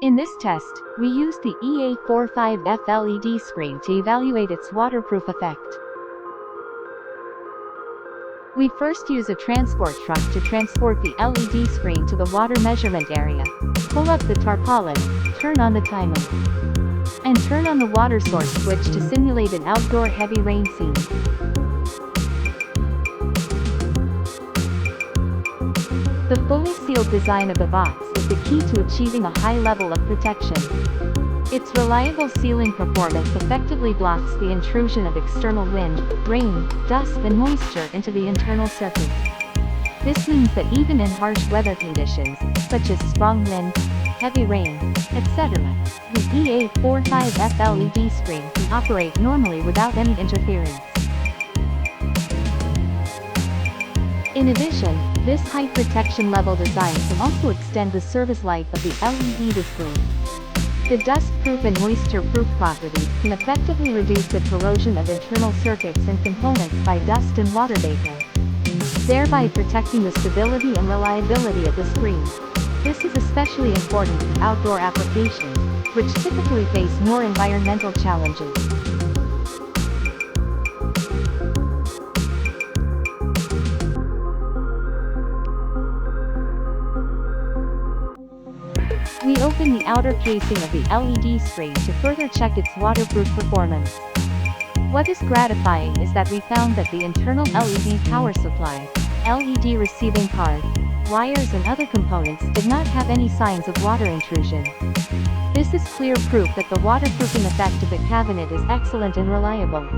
In this test, we used the EA45F LED screen to evaluate its waterproof effect. We first use a transport truck to transport the LED screen to the water measurement area. Pull up the tarpaulin, turn on the timer, and turn on the water source switch to simulate an outdoor heavy rain scene. The fully sealed design of the box is the key to achieving a high level of protection. Its reliable sealing performance effectively blocks the intrusion of external wind, rain, dust and moisture into the internal circuit. This means that even in harsh weather conditions, such as strong wind, heavy rain, etc., the EA45F LED screen can operate normally without any interference. In addition, this high protection level design can also extend the service life of the LED display. The dust-proof and moisture-proof properties can effectively reduce the corrosion of internal circuits and components by dust and water vapor, thereby protecting the stability and reliability of the screen. This is especially important in outdoor applications, which typically face more environmental challenges. We open the outer casing of the LED screen to further check its waterproof performance. What is gratifying is that we found that the internal LED power supply, LED receiving card, wires and other components did not have any signs of water intrusion. This is clear proof that the waterproofing effect of the cabinet is excellent and reliable.